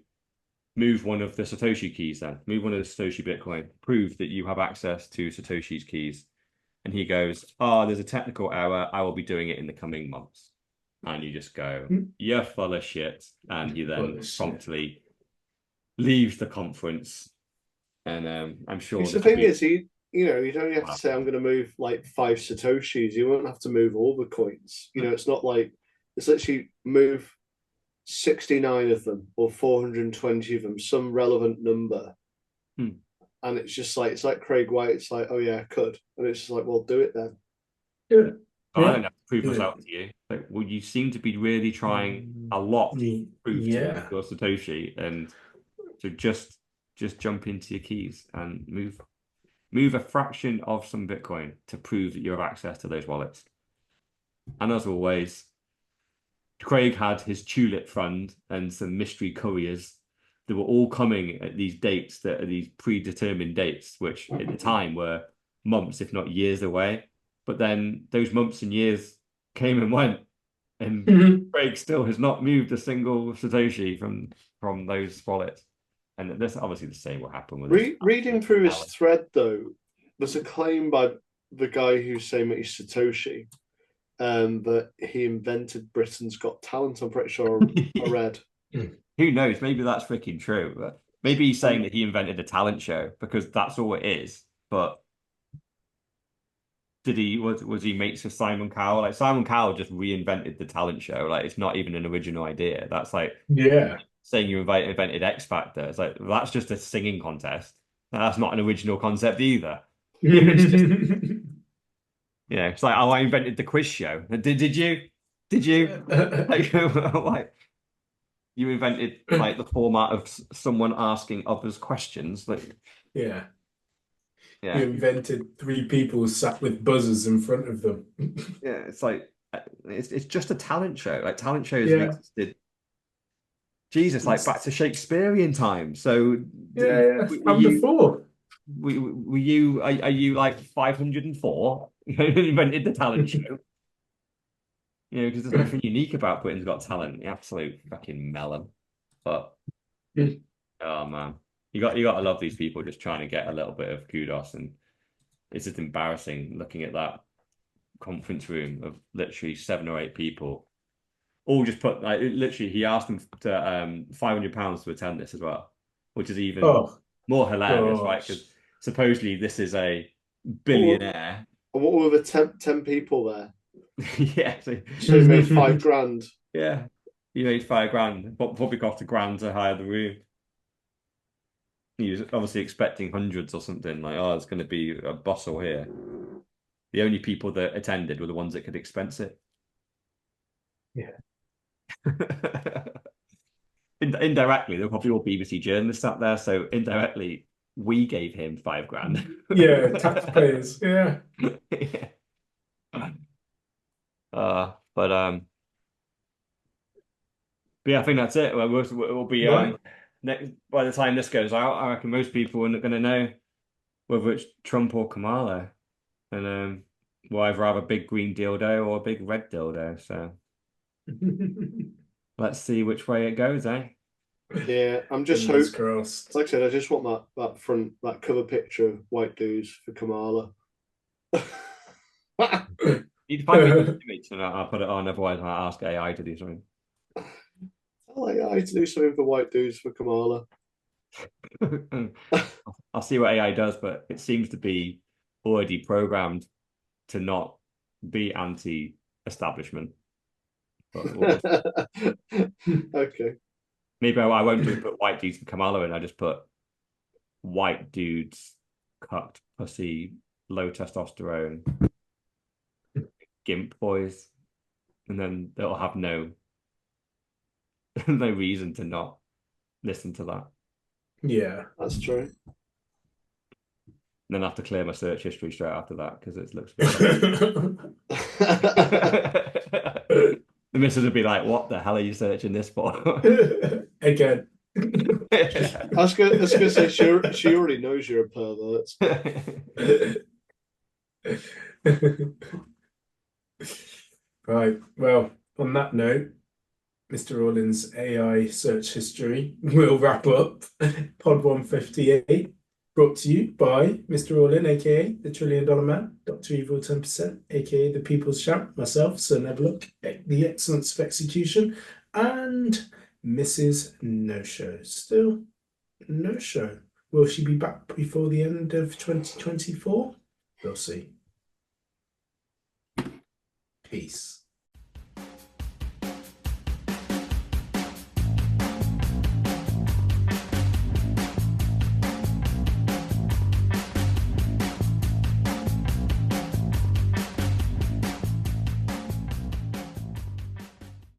move one of the Satoshi keys. Move one of the Satoshi Bitcoin. Prove that you have access to Satoshi's keys. And he goes, "Oh, there's a technical error. I will be doing it in the coming months." And you just go, "You're full of shit." And he then promptly leaves the conference. And I'm sure the thing is, you don't have to say, "I'm going to move like 5 Satoshis." You won't have to move all the coins. It's not like it's literally move 69 of them or 420 of them, some relevant number. And it's just like, it's like Craig White. It's like, "Oh yeah, I could." And it's just like, "Well, do it then." Yeah. I don't have to prove myself to you. Like, well, you seem to be really trying a lot to prove to your Satoshi, and so just jump into your keys and move a fraction of some Bitcoin to prove that you have access to those wallets. And as always, Craig had his Tulip Fund and some mystery couriers that were all coming at these dates, that are these predetermined dates, which at the time were months, if not years away. But then those months and years came and went, and Craig still has not moved a single Satoshi from those wallets. And this obviously the same will happen with reading through his thread, though. There's a claim by the guy who's saying that he's Satoshi, that he invented Britain's Got Talent. I'm pretty sure I read. Who knows? Maybe that's freaking true. But maybe he's saying that he invented a talent show, because that's all it is. But Was he mates with Simon Cowell? Like Simon Cowell just reinvented the talent show. Like it's not even an original idea. That's like Yeah. saying you invented X Factor. It's like that's just a singing contest. That's not an original concept either. It's just it's like, oh, I invented the quiz show. Did you? Did you? Like, like you invented like the format of someone asking others questions. Like, Yeah. You yeah, invented three people sat with buzzers in front of them. yeah. It's like it's just a talent show. Like talent shows have Yeah. existed. Jesus, like back to Shakespearean times. So, Yeah. were And you? before. Were you? Are you like 504? Invented the talent show. Because there's nothing unique about Britain's Got Talent. The absolute fucking melon. But oh man, you got to love these people just trying to get a little bit of kudos, and it's just embarrassing looking at that conference room of literally 7 or 8 people, all just put like literally. He asked them to £500 to attend this as well, which is even Oh more hilarious, right? gosh. Because supposedly this is a What, billionaire. what were the 10 people there? Yeah, So he made 5 grand. yeah, he made 5 grand, but probably cost a grand to hire the room. He was obviously expecting hundreds or something, like, oh, it's going to be a bustle here. The only people that attended were the ones that could expense it. Yeah. Indirectly, there were probably all BBC journalists out there, so indirectly, we gave him 5 grand. Yeah, taxpayers. Yeah. Yeah. But yeah, I think that's it. We'll be Right. next by the time this goes out. I reckon most people are not going to know whether it's Trump or Kamala, and we'll either have a big green dildo or a big red dildo. So let's see which way it goes, eh? Yeah, I'm just Fingers hope. crossed. Like I said, I just want that front, that cover picture of white dudes for Kamala. You'd find me a good image and I'll put it on. Otherwise, I'll ask AI to do something. I like AI to do something for white dudes for Kamala. I'll see what AI does, but it seems to be already programmed to not be anti-establishment. But Okay. maybe I won't put white dudes for Kamala, and I just put white dudes, cucked pussy, low testosterone, gimp boys, and then they'll have no no reason to not listen to that. Yeah. That's true. And then I have to clear my search history straight after that because it looks. The missus would be like, "What the hell are you searching this for?" Again. I was gonna say she already knows you're a pervert. Right. Well, on that note, Mr. Orlin's AI search history will wrap up Pod 158, brought to you by Mr. Orlin, aka the $1 Trillion Man, Dr. Evil 10%, aka the People's Champ, myself, Sir Neverlook, the Excellence of Execution, and Mrs. No Show. Still no show. Will she be back before the end of 2024? We'll see. Peace.